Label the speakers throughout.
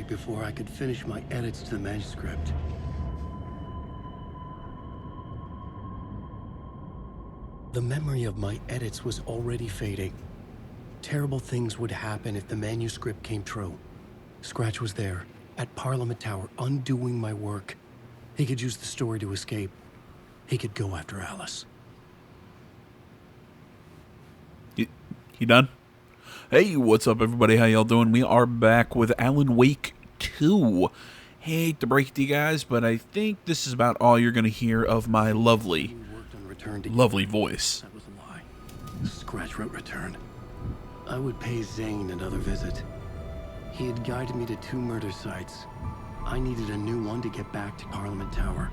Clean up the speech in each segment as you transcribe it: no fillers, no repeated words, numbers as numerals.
Speaker 1: night before I could finish my edits to the manuscript. The memory of my edits was already fading. Terrible things would happen if the manuscript came true. Scratch was there, at Parliament Tower, undoing my work. He could use the story to escape. He could go after Alice.
Speaker 2: You done? Hey, what's up, everybody? How y'all doing? We are back with Alan Wake 2. Hate to break it to you guys, but I think this is about all you're going to hear of my lovely voice.
Speaker 1: That was a lie. Scratch wrote return. I would pay Zane another visit. He had guided me to 2 murder sites. I needed a new one to get back to Parliament Tower.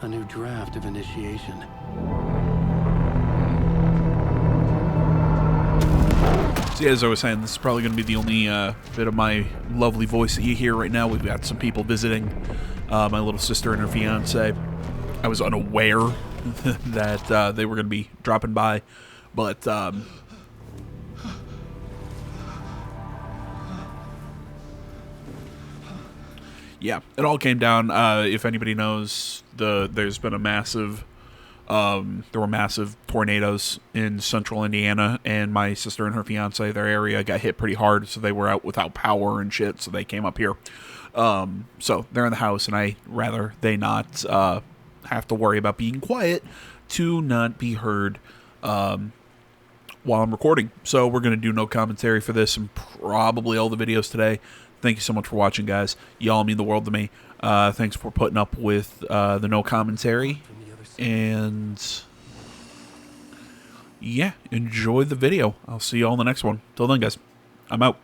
Speaker 1: A new draft of initiation.
Speaker 2: So, as I was saying, this is probably going to be the only bit of my lovely voice that you hear right now. We've got some people visiting, my little sister and her fiance. I was unaware that they were going to be dropping by, but yeah, it all came down. If anybody knows, there's been a massive. There were massive tornadoes in central Indiana, and my sister and her fiance, their area got hit pretty hard, so they were out without power and shit, so they came up here. So they're in the house, and I rather they not have to worry about being quiet to not be heard while I'm recording. So we're going to do no commentary for this and probably all the videos today. Thank you so much for watching, guys. Y'all mean the world to me. Thanks for putting up with the no commentary. And yeah, enjoy the video. I'll see you all in the next one. Till then, guys, I'm out.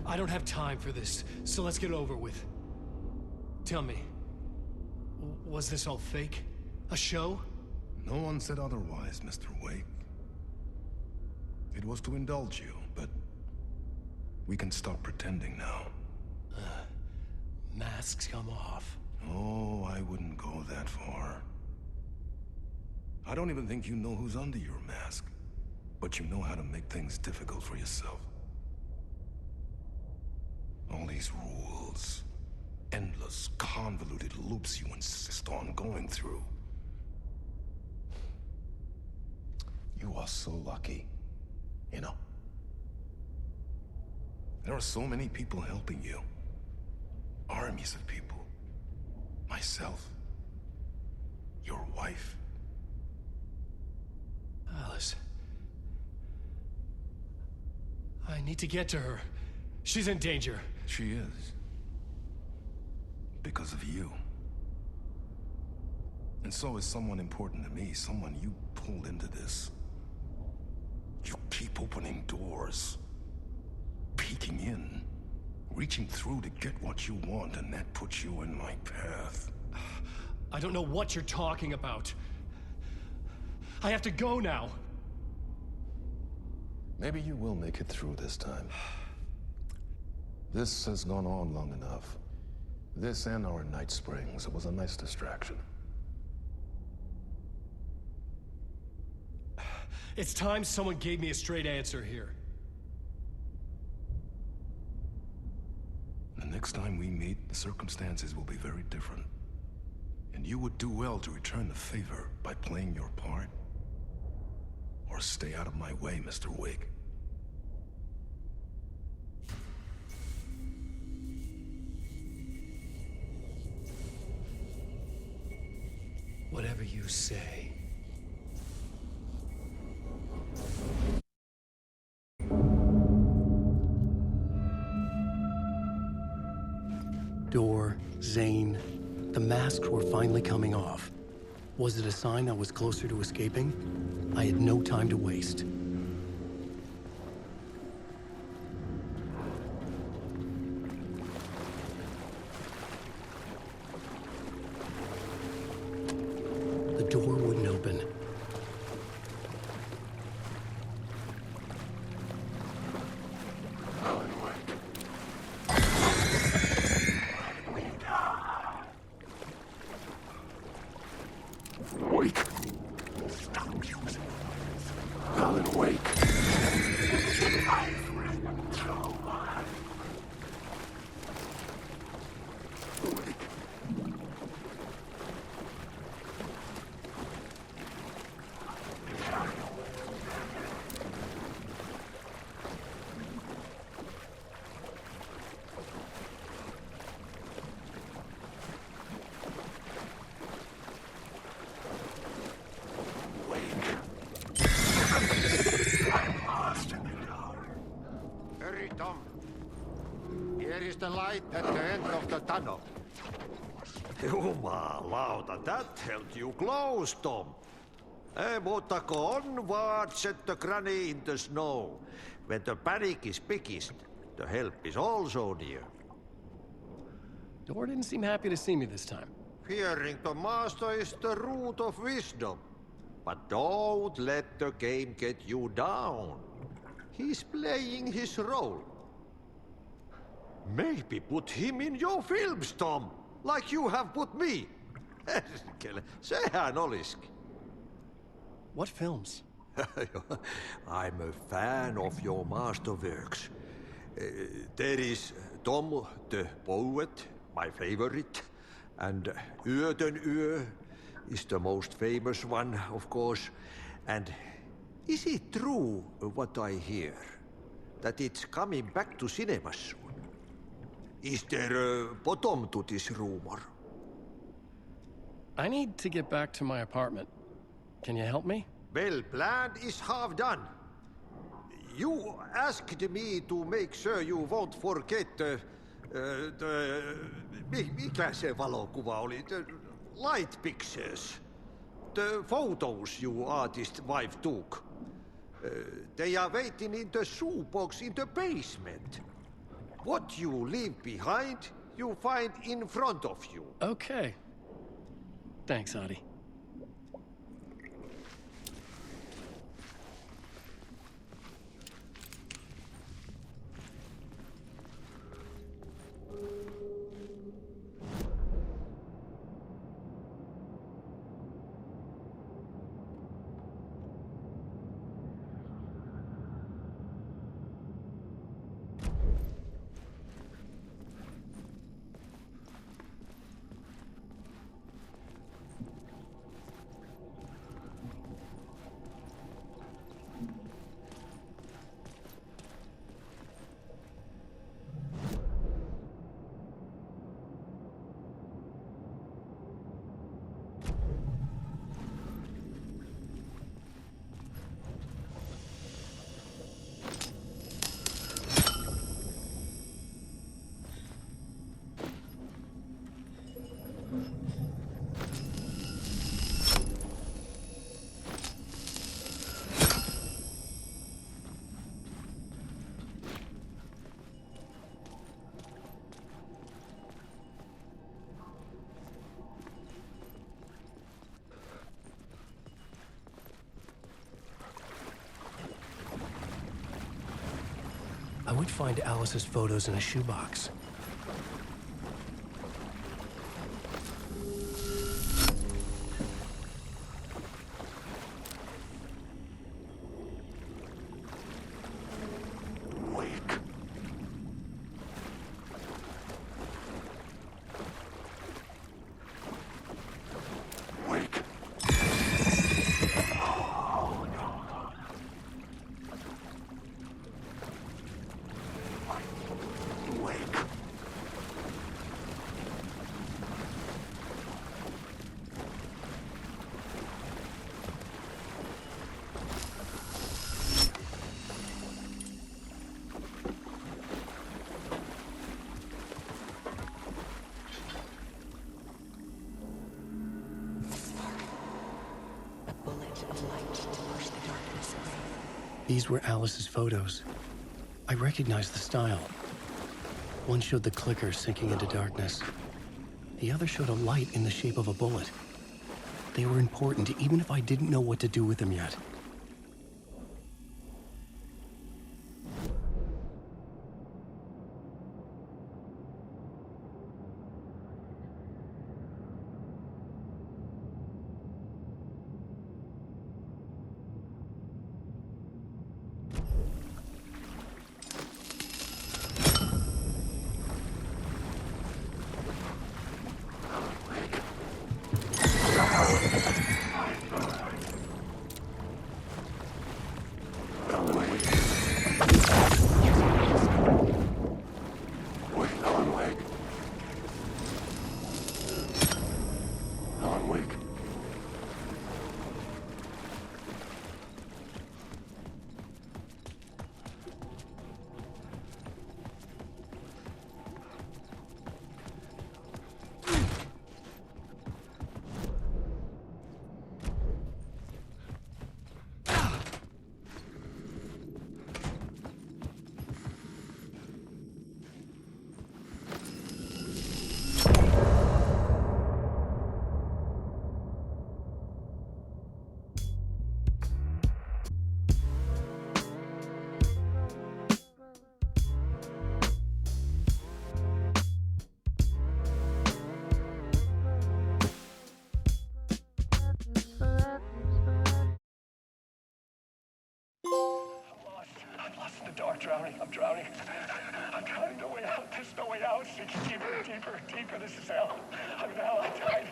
Speaker 3: I don't have time for this, so let's get over with. Tell me, was this all fake? A show?
Speaker 4: No one said otherwise, Mr. Wake. It was to indulge you, but we can stop pretending now.
Speaker 3: Masks come off.
Speaker 4: Oh, I wouldn't go that far. I don't even think you know who's under your mask, but you know how to make things difficult for yourself. All these rules, endless, convoluted loops you insist on going through. You are so lucky, you know. There are so many people helping you. Armies of people. Myself. Your wife.
Speaker 3: Alice. I need to get to her. She's in danger.
Speaker 4: She is. Because of you. And so is someone important to me, someone you pulled into this. You keep opening doors. Peeking in. Reaching through to get what you want, and that puts you in my path.
Speaker 3: I don't know what you're talking about. I have to go now.
Speaker 4: Maybe you will make it through this time. This has gone on long enough. This and our Night Springs. It was a nice distraction.
Speaker 3: It's time someone gave me a straight answer here.
Speaker 4: The next time we meet, the circumstances will be very different. And you would do well to return the favor by playing your part. Or stay out of my way, Mr. Wake.
Speaker 3: Whatever you say.
Speaker 1: Door, Zane, the masks were finally coming off. Was it a sign I was closer to escaping? I had no time to waste. The door wouldn't open.
Speaker 4: Wake. Alan, wake. I've read so much. Wake.
Speaker 5: Hurry, Tom. Here is the light at the end of the tunnel.
Speaker 6: Jumalauta, that held you close, Tom. Mutta onward, said the granny in the snow. When the panic is biggest, the help is also near.
Speaker 1: Door didn't seem happy to see me this time.
Speaker 6: Fearing the master is the root of wisdom. But don't let the game get you down. He's playing his role. Maybe put him in your films, Tom, like you have put me. Sehän olisikin.
Speaker 1: What films?
Speaker 6: I'm a fan of your masterworks. There is Tom the Poet, my favorite, and Yö is the most famous one, of course. And is it true what I hear? That it's coming back to cinemas soon? Is there a bottom to this rumor?
Speaker 1: I need to get back to my apartment. Can you help me?
Speaker 6: Well, plan is half done. You asked me to make sure you won't forget mikä se valokuva oli? The light pictures. The photos your artist wife took. They are waiting in the shoebox in the basement. What you leave behind, you find in front of you.
Speaker 1: Okay. Thanks, Adi. I would find Alice's photos in a shoebox.
Speaker 4: Wake. Wake. Oh, no. Wake.
Speaker 1: These were Alice's photos. I recognized the style. One showed the clicker sinking into darkness. The other showed a light in the shape of a bullet. They were important even if I didn't know what to do with them yet.
Speaker 7: I'm drowning. I'm drowning. No way out. There's no way out. Sinking deeper, deeper, deeper. This is hell. I'm in hell. I died.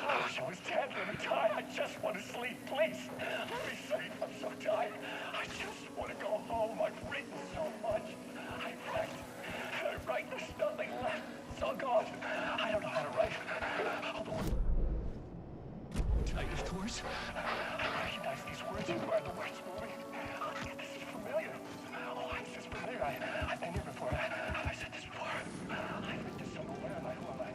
Speaker 7: I wish I was dead. Let me die. I just want to sleep. Please. Let me sleep. I'm so tired. I just want to go home. I've written so much. I write. There's nothing left. It's all gone. I don't know how to write. Although... Did I use words? I recognize these words. Where are the words moving? This is familiar. Oh, this is familiar. I've been here before. Have I said this before? I've been to somewhere. Where am I? Who am I?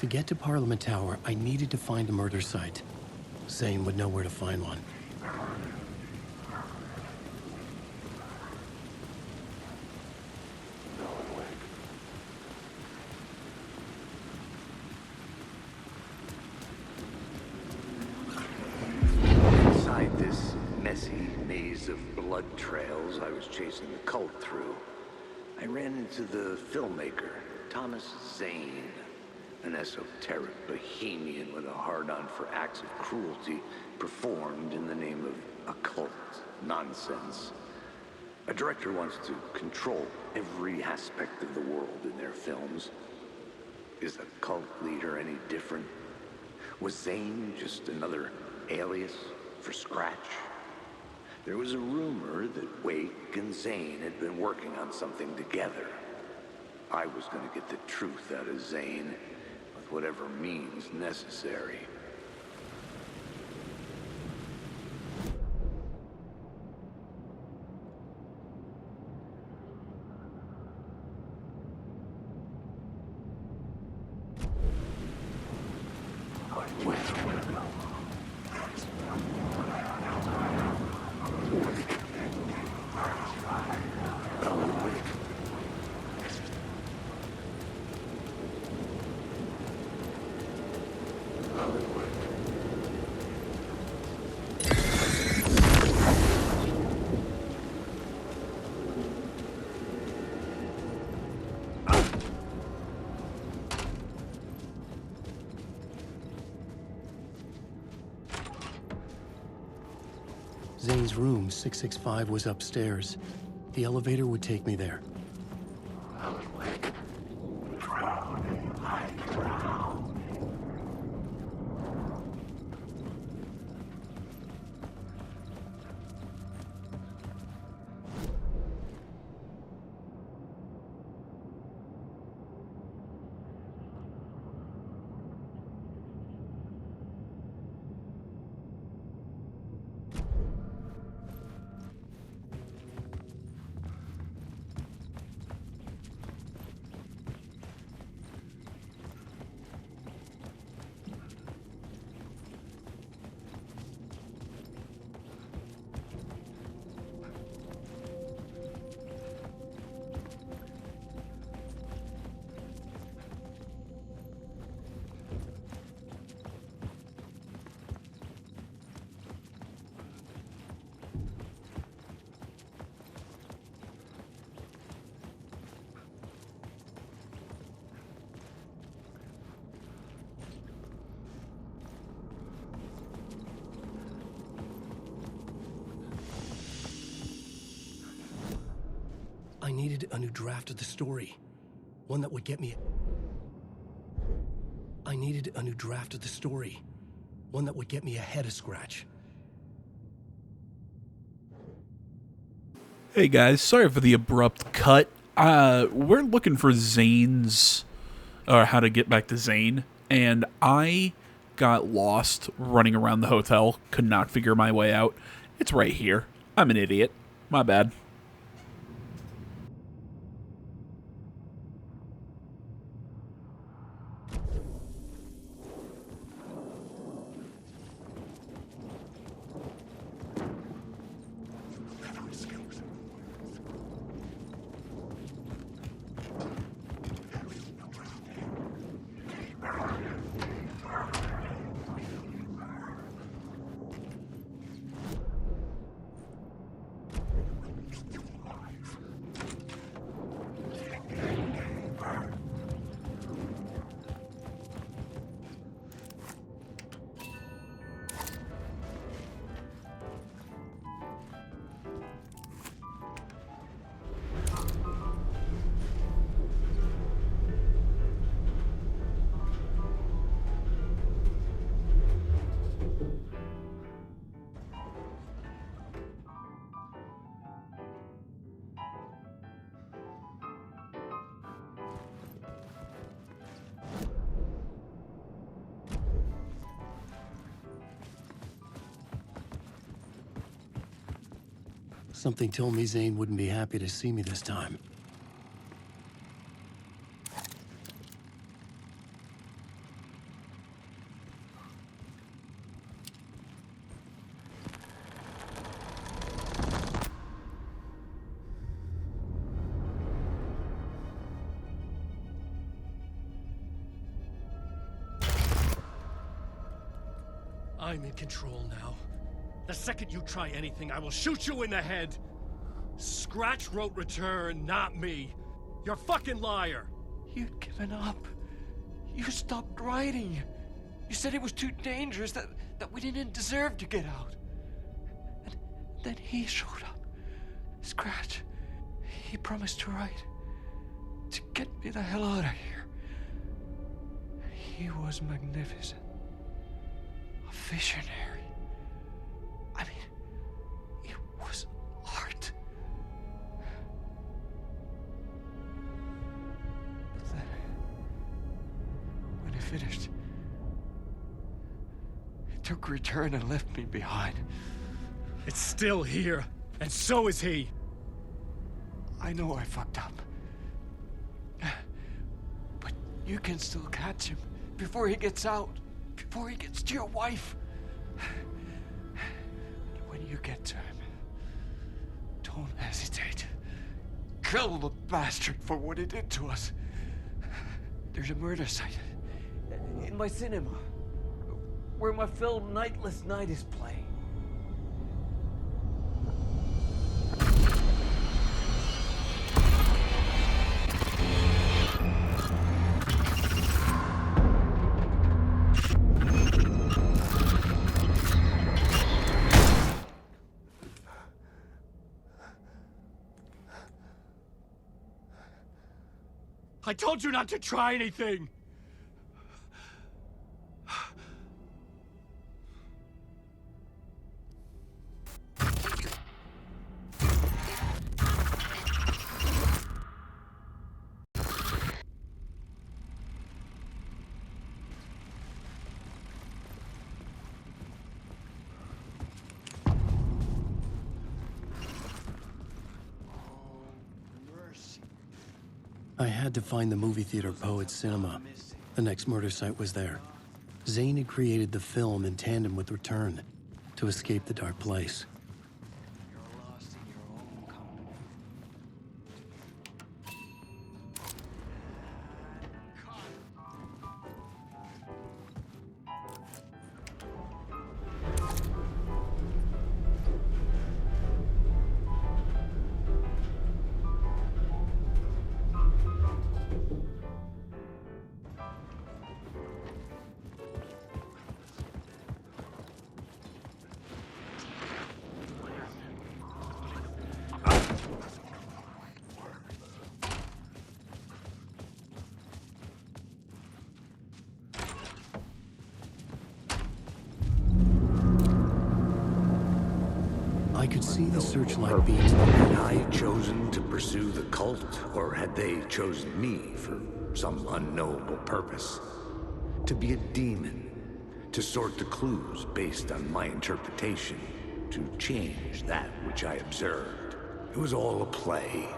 Speaker 1: To get to Parliament Tower, I needed to find a murder site. Zane would know where to find one.
Speaker 8: Inside this messy maze of blood trails I was chasing the cult through, I ran into the filmmaker, Thomas Zane. An esoteric bohemian with a hard-on for acts of cruelty performed in the name of occult nonsense. A director wants to control every aspect of the world in their films. Is a cult leader any different? Was Zane just another alias for Scratch? There was a rumor that Wake and Zane had been working on something together. I was going to get the truth out of Zane, with whatever means necessary.
Speaker 1: Zane's room, 665, was upstairs. The elevator would take me there. I needed a new draft of the story. One that would get me... I needed a new draft of the story. One that would get me ahead of Scratch.
Speaker 2: Hey guys, sorry for the abrupt cut. We're looking for Zane's, or how to get back to Zane, and I got lost running around the hotel, could not figure my way out. It's right here. I'm an idiot. My bad.
Speaker 1: Something told me Zane wouldn't be happy to see me this time.
Speaker 3: I'm in control now. The second you try anything, I will shoot you in the head! Scratch wrote Return, not me. You're a fucking liar!
Speaker 9: You'd given up. You stopped writing. You said it was too dangerous, that we didn't deserve to get out. And then he showed up. Scratch. He promised to write. To get me the hell out of here. He was magnificent. A visionary. I mean, it was art. But then, when he finished, he took Return and left me behind.
Speaker 3: It's still here, and so is he.
Speaker 9: I know I fucked up. But you can still catch him before he gets out, before he gets to your wife. When you get to him, don't hesitate. Kill the bastard for what he did to us. There's a murder site in my cinema where my film Nightless Night is playing.
Speaker 3: I told you not to try anything!
Speaker 1: I had to find the movie theater Poets Cinema. The next murder site was there. Zane had created the film in tandem with Return to escape the dark place. could see the searchlight
Speaker 8: purpose.
Speaker 1: beams.
Speaker 8: Had I chosen to pursue the cult, or had they chosen me for some unknowable purpose? To be a demon, to sort the clues based on my interpretation, to change that which I observed. It was all a play.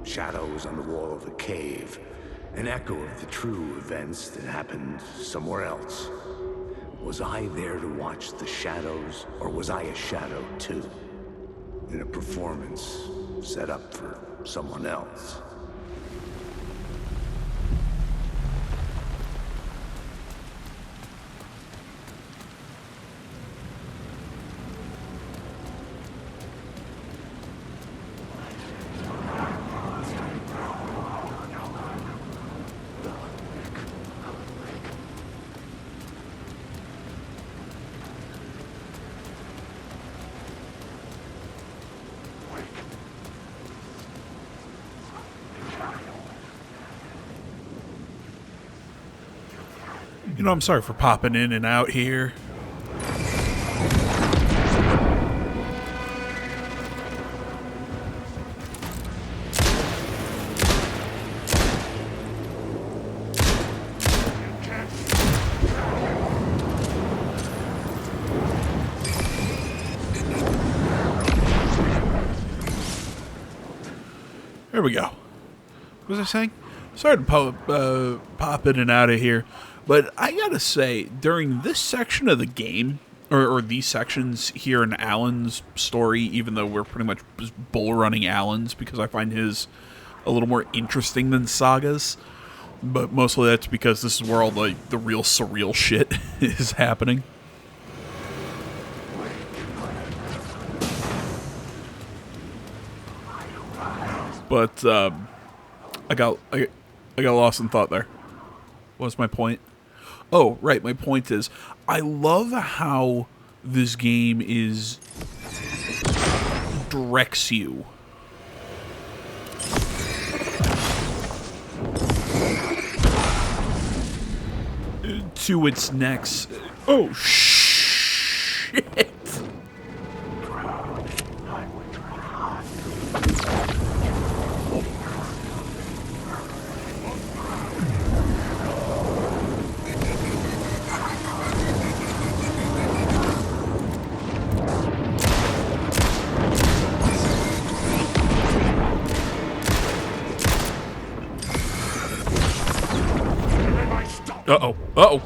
Speaker 8: Shadows on the wall of the cave, an echo of the true events that happened somewhere else. Was I there to watch the shadows, or was I a shadow too? In a performance set up for someone else.
Speaker 2: You know, I'm sorry for popping in and out here. There we go. What was I saying? Sorry to pop in and out of here. But I gotta say, during this section of the game, or these sections here in Alan's story, even though we're pretty much just bull running Alan's because I find his a little more interesting than Saga's, but mostly that's because this is where all the real surreal shit is happening. But I got lost in thought there. What was my point? Oh, right, my point is, I love how this game directs you to its next... Oh, shit! Uh-oh. Uh-oh.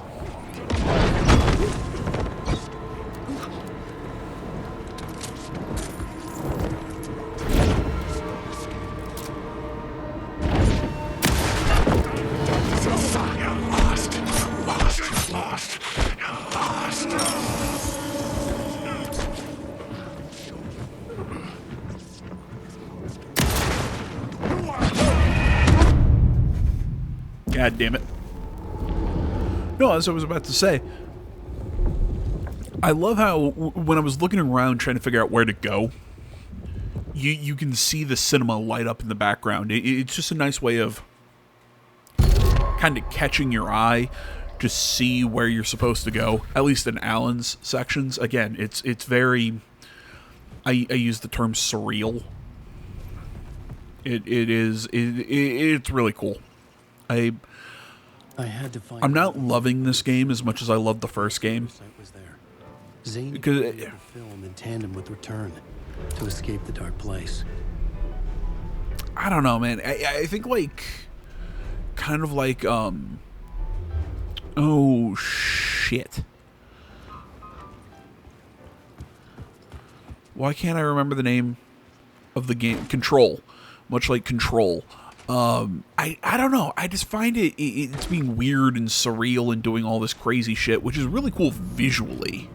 Speaker 2: God damn it. No, as I was about to say, I love how when I was looking around trying to figure out where to go, you can see the cinema light up in the background. It's just a nice way of kind of catching your eye to see where you're supposed to go, at least in Alan's sections. Again, it's very... I use the term surreal. It's really cool.
Speaker 1: I had to find.
Speaker 2: I'm not loving this game as much as I loved the first game.
Speaker 1: Zane
Speaker 2: Because
Speaker 1: the film in tandem with Return to escape the dark place.
Speaker 2: I don't know, man. I think kind of like oh shit. Why can't I remember the name of the game? Control. Much like Control. I don't know. I just find it's being weird and surreal and doing all this crazy shit, which is really cool visually.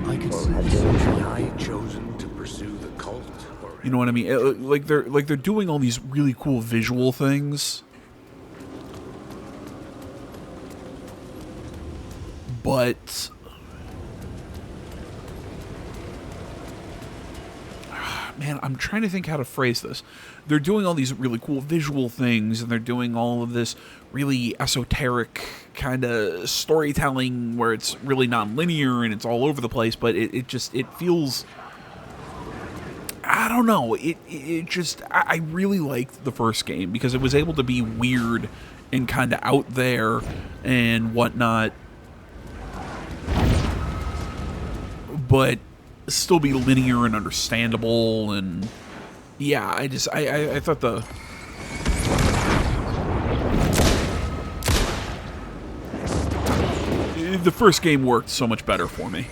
Speaker 1: I could see
Speaker 8: I chosen to pursue the cult, or
Speaker 2: You know what I mean? Like they're doing all these really cool visual things, but man, I'm trying to think how to phrase this. They're doing all these really cool visual things, and they're doing all of this really esoteric kind of storytelling where it's really non-linear and it's all over the place, but it feels I don't know. It just, I really liked the first game because it was able to be weird and kind of out there and whatnot, but still be linear and understandable. And yeah, I thought the first game worked so much better for me.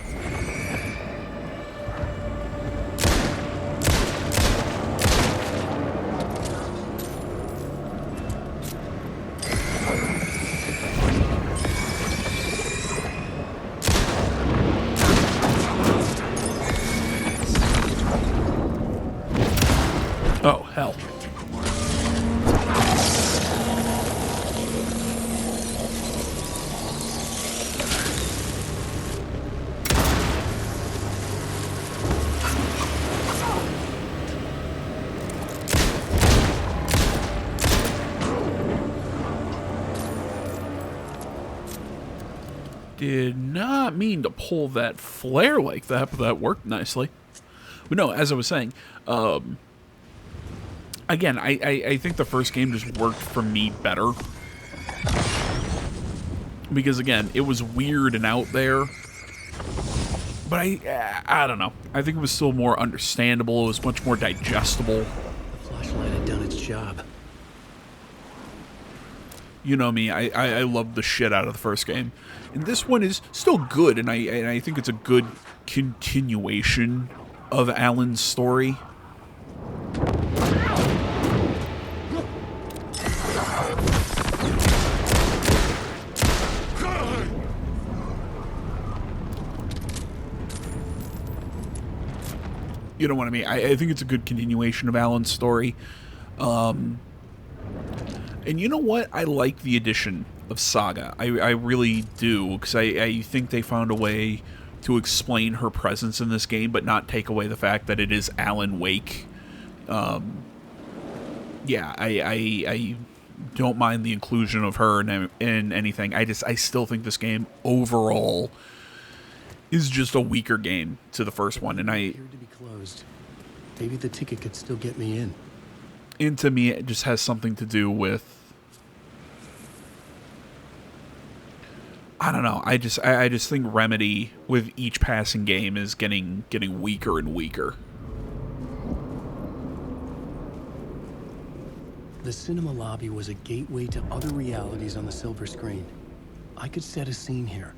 Speaker 2: Oh, hell. Did not mean to pull that flare like that, but that worked nicely. But no, as I was saying, again, I think the first game just worked for me better. Because, again, it was weird and out there. But I don't know. I think it was still more understandable. It was much more digestible.
Speaker 1: The flashlight had done its job.
Speaker 2: You know me, I loved the shit out of the first game. And this one is still good, and I think it's a good continuation of Alan's story. You know what I mean? I think it's a good continuation of Alan's story. And you know what? I like the addition of Saga. I really do, because I think they found a way to explain her presence in this game, but not take away the fact that it is Alan Wake. Yeah, I don't mind the inclusion of her in anything. I still think this game overall is just a weaker game to the first one, and
Speaker 1: appeared to be closed. Maybe the ticket could still get me in.
Speaker 2: And to me, it just has something to do with, I don't know. I just think Remedy with each passing game is getting weaker and weaker.
Speaker 1: The cinema lobby was a gateway to other realities on the silver screen. I could set a scene here.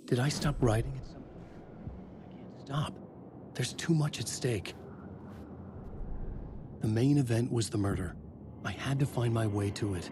Speaker 1: Did I stop writing at some point? I can't stop. There's too much at stake. The main event was the murder. I had to find my way to it.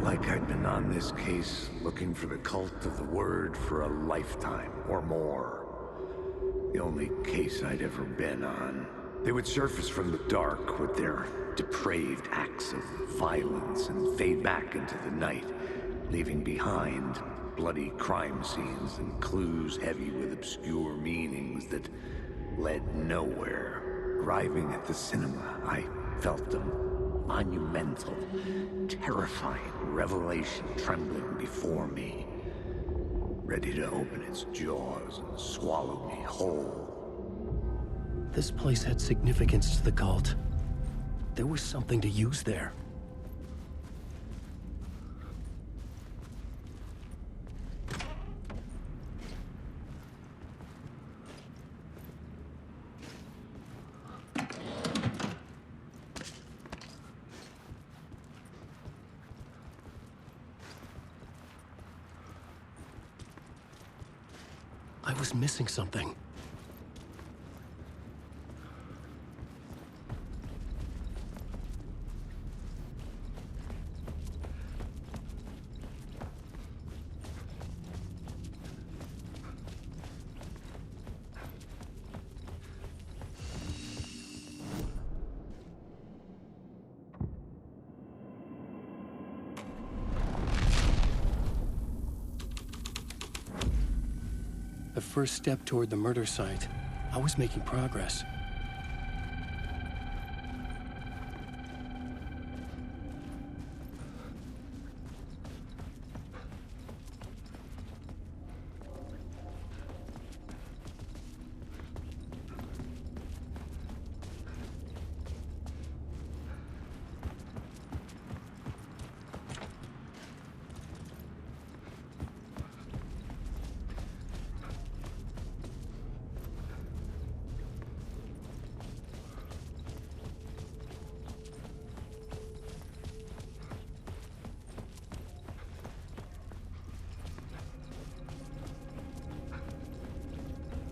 Speaker 8: like I'd been on this case looking for the cult of the word for a lifetime or more. The only case I'd ever been on. They would surface from the dark with their depraved acts of violence and fade back into the night, leaving behind bloody crime scenes and clues heavy with obscure meanings that led nowhere. Arriving at the cinema, I felt a monumental, terrifying revelation trembling before me, ready to open its jaws and swallow me whole.
Speaker 1: This place had significance to the cult. There was something to use there. I was missing something. The first step toward the murder site. I was making progress.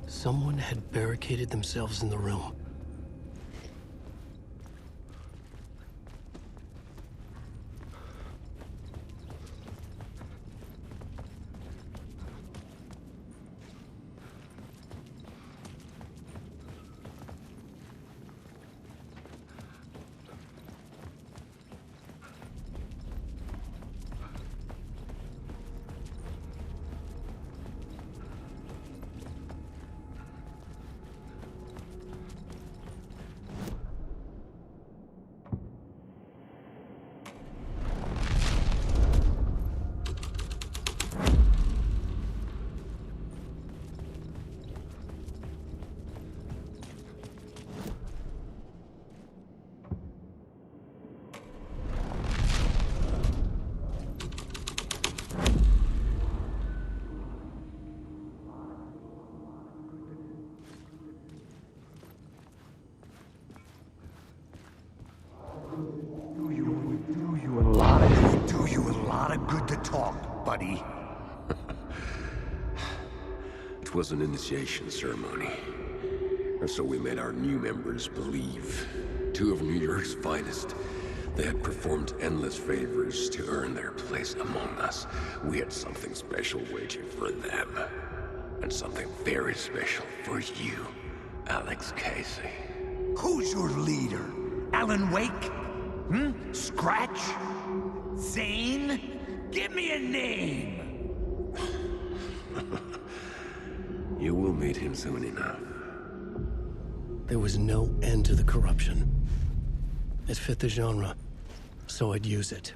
Speaker 1: Someone had barricaded themselves in the room.
Speaker 8: Do you a lot of good to talk, buddy.
Speaker 10: It was an initiation ceremony. Or so we made our new members believe. Two of New York's finest. They had performed endless favors to earn their place among us. We had something special waiting for them. And something very special for you, Alex Casey.
Speaker 8: Who's your leader? Alan Wake? Scratch? Zane? Give me a name!
Speaker 10: You will meet him soon enough.
Speaker 1: There was no end to the corruption. It fit the genre, so I'd use it.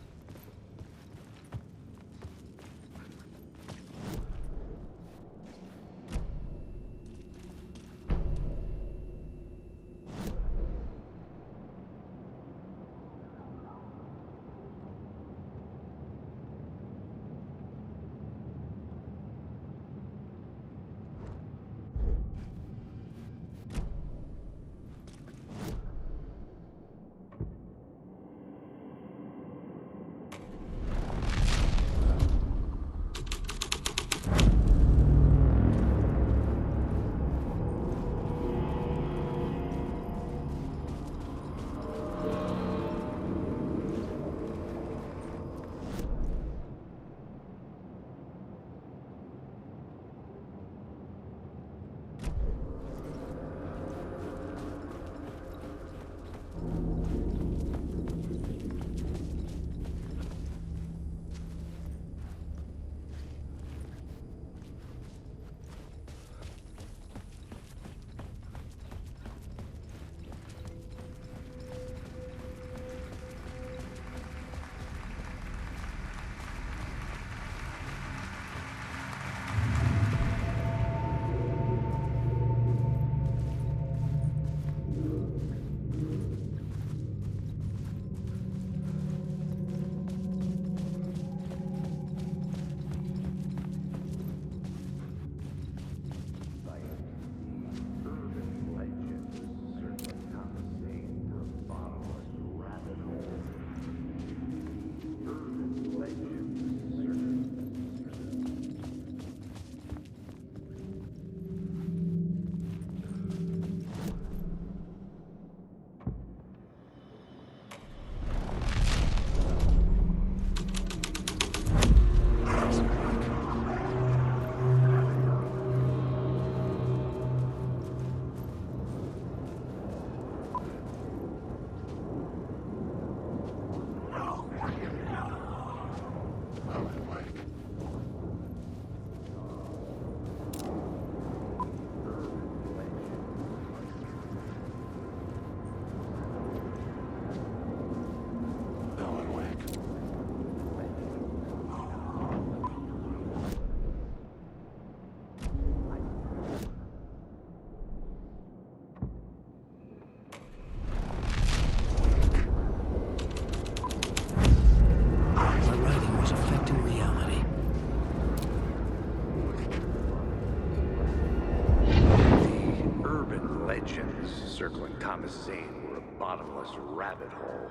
Speaker 8: circling Thomas Zane were a bottomless rabbit hole.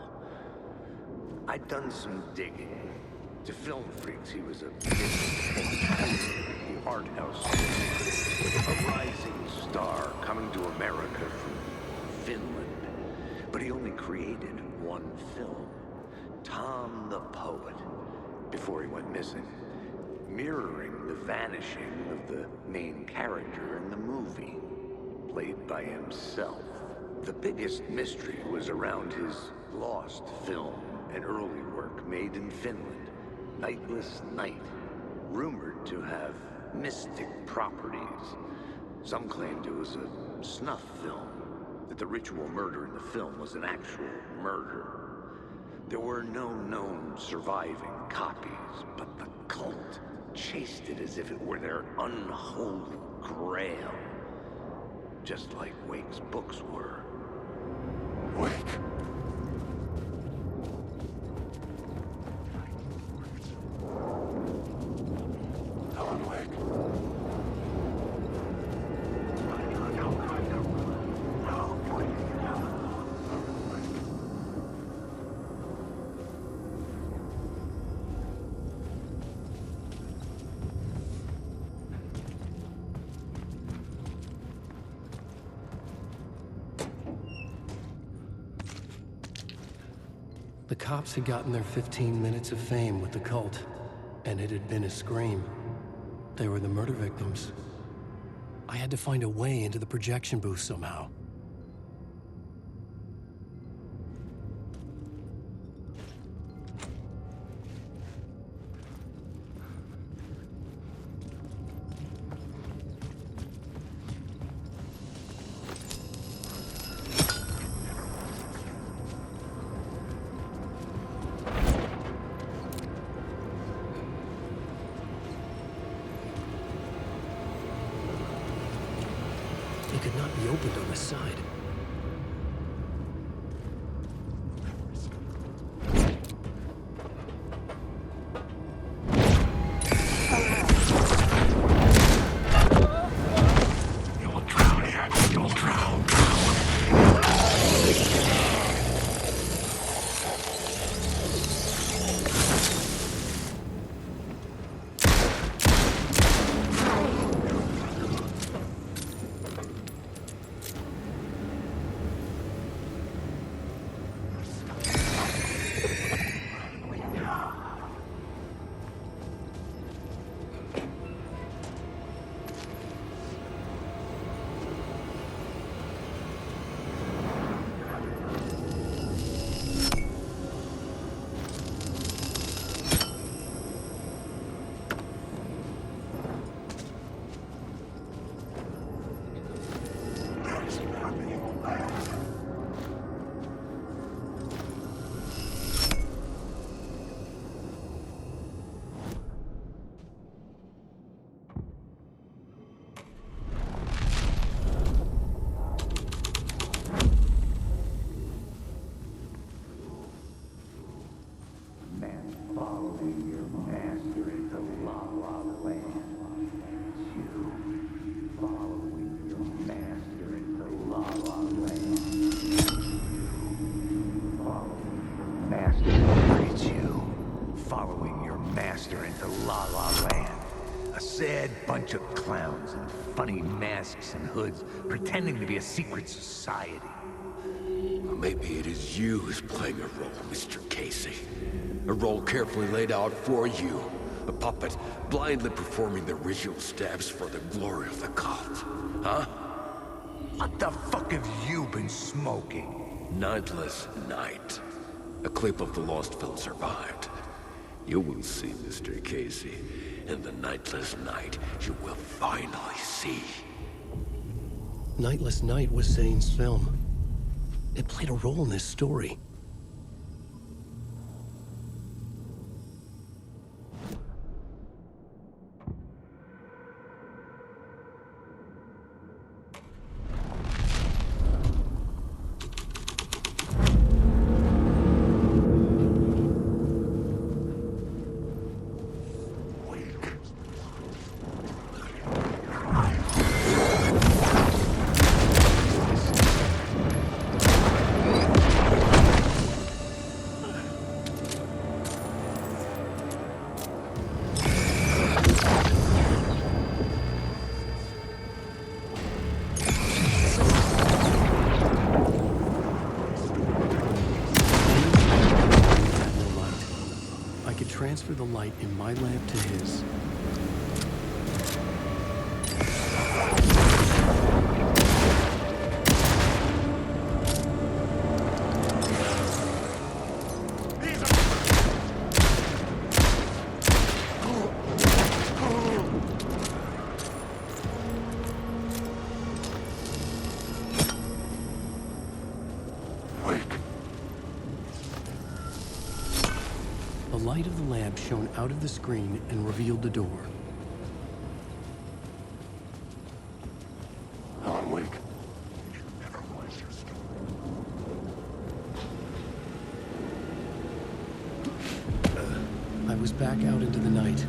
Speaker 8: I'd done some digging. To film freaks, he was a the art house, a rising star coming to America from Finland. But he only created one film, Tom the Poet, before he went missing, mirroring the vanishing of the main character in the movie, played by himself. The biggest mystery was around his lost film, an early work made in Finland, Nightless Night, rumored to have mystic properties. Some claimed it was a snuff film, that the ritual murder in the film was an actual murder. There were no known surviving copies, but the cult chased it as if it were their unholy grail, just like Wake's books were.
Speaker 4: Wake! Alan Wake.
Speaker 1: The cops had gotten their 15 minutes of fame with the cult, and it had been a scream. They were the murder victims. I had to find a way into the projection booth somehow. It could not be opened on the side.
Speaker 4: You'll drown here. You'll drown.
Speaker 8: Bunch of clowns in funny masks and hoods, pretending to be a secret society.
Speaker 10: Maybe it is you who's playing a role, Mr. Casey. A role carefully laid out for you. A puppet blindly performing the ritual steps for the glory of the cult. Huh?
Speaker 8: What the fuck have you been smoking?
Speaker 10: Nightless Night. A clip of the lost film survived. You will see, Mr. Casey. In the Nightless Night, you will finally see.
Speaker 1: Nightless Night was Zane's film. It played a role in this story. transfer the light in my lamp to his. The light of the lamp shone out of the screen and revealed the door.
Speaker 4: Alan Wake.
Speaker 1: I was back out into the night.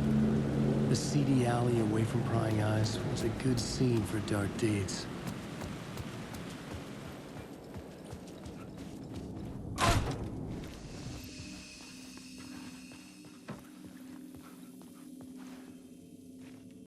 Speaker 1: The seedy alley away from prying eyes was a good scene for dark deeds.